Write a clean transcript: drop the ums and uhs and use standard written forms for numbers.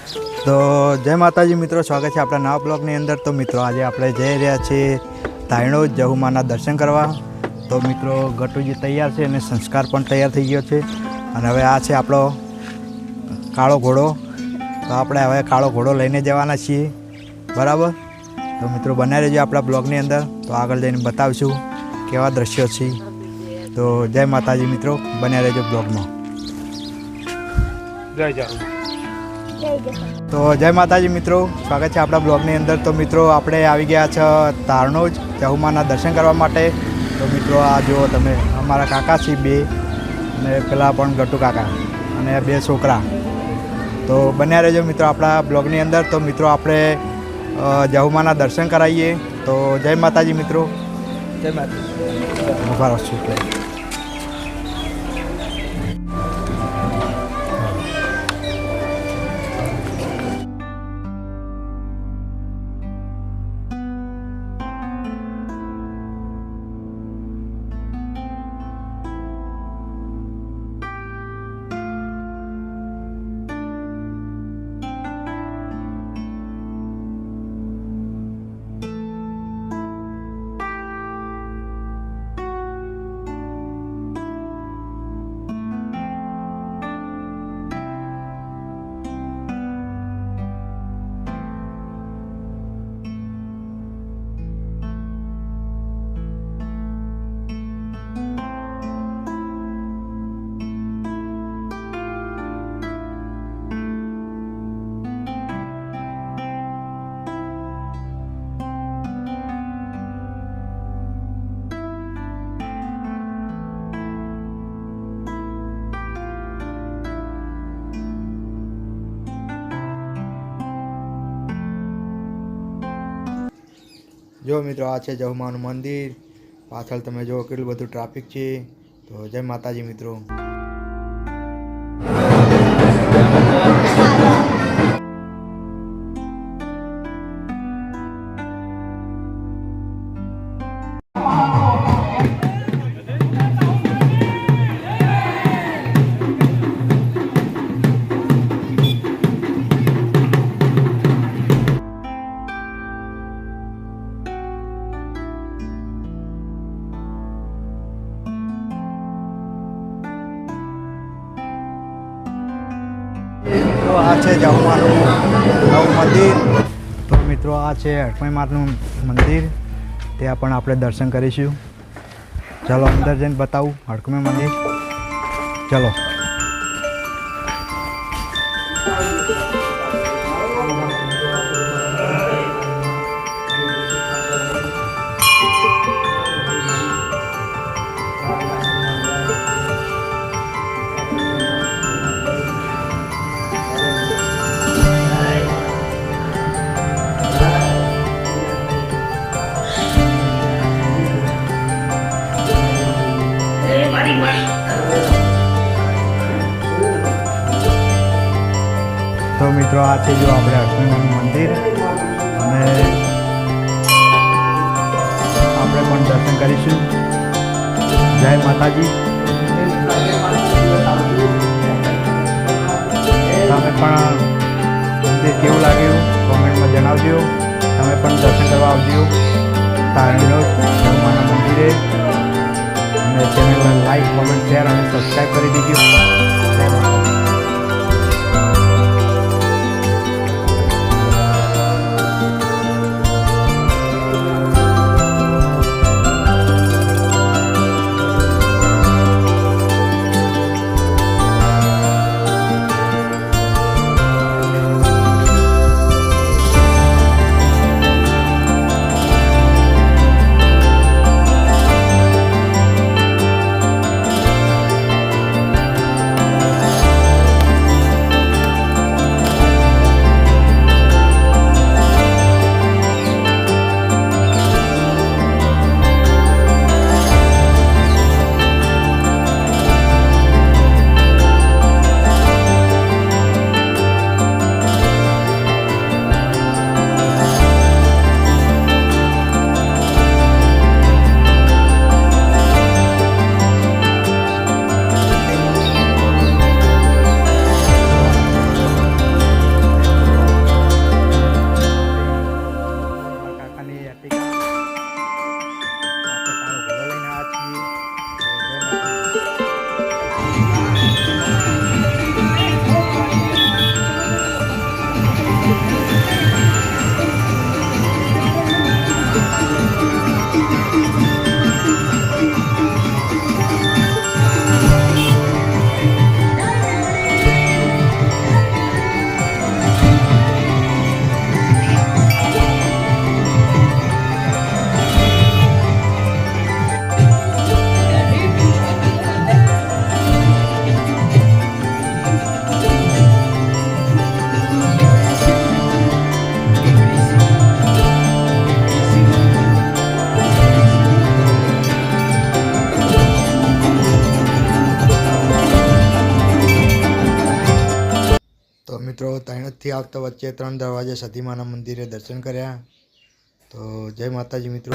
તો જય માતાજી મિત્રો, સ્વાગત છે આપણા નવા બ્લોગની અંદર। તો મિત્રો આજે આપણે જઈ રહ્યા છીએ તાયણોજ જહુમાના દર્શન કરવા। તો મિત્રો ગટુજી તૈયાર છે અને સંસ્કાર પણ તૈયાર થઈ ગયો છે અને હવે આ છે આપણો કાળો ઘોડો। તો આપણે હવે કાળો ઘોડો લઈને જવાના છીએ, બરાબર। તો મિત્રો બનાવી રહેજો આપણા બ્લોગની અંદર, તો આગળ જઈને બતાવીશું કેવા દ્રશ્યો છે। તો જય માતાજી મિત્રો, બન્યા રહેજો બ્લોગમાં। તો જય માતાજી મિત્રો, સ્વાગત છે આપણા બ્લોગની અંદર। તો મિત્રો આપણે આવી ગયા છે તારણોજ જહુમાના દર્શન કરવા માટે। તો મિત્રો આ જુઓ તમે, અમારા કાકા છે બે, અને પેલા પણ ગટુ કાકા અને બે છોકરા। તો બન્યા રહેજો મિત્રો આપણા બ્લોગની અંદર। તો મિત્રો આપણે જહુમાના દર્શન કરાવીએ। તો જય માતાજી મિત્રો, જય માતાજી। ઉભા રહો છું એટલે જો મિત્રો આ છે જહુમાનું મંદિર। પાછળ તમે જો કેટલું બધું ટ્રાફિક છે। તો જય માતાજી મિત્રો। તો આ છે જહુમાનું નવું મંદિર। તો મિત્રો આ છે હડકમઈ માતનું મંદિર, ત્યાં પણ આપણે દર્શન કરીશું। ચાલો અંદર જઈને બતાવું હડકમઈ મંદિર, ચલો। તો મિત્રો આ છે જો આપણે હડકમીનું મંદિર, અને આપણે પણ દર્શન કરીશું। જય માતાજી। તમે પણ મંદિર કેવું લાગ્યું કોમેન્ટમાં જણાવજો। તમે પણ દર્શન કરવા આવજો તારણોજ જહુમાના મંદિરે, અને ચેનલને લાઈક, કોમેન્ટ, શેર અને સબસ્ક્રાઈબ કરી દીજો। જય માતાજી। ઘરથી આવતા વચ્ચે 3 દરવાજા સતીમાના મંદિરે દર્શન કર્યા. તો જય માતાજી મિત્રો.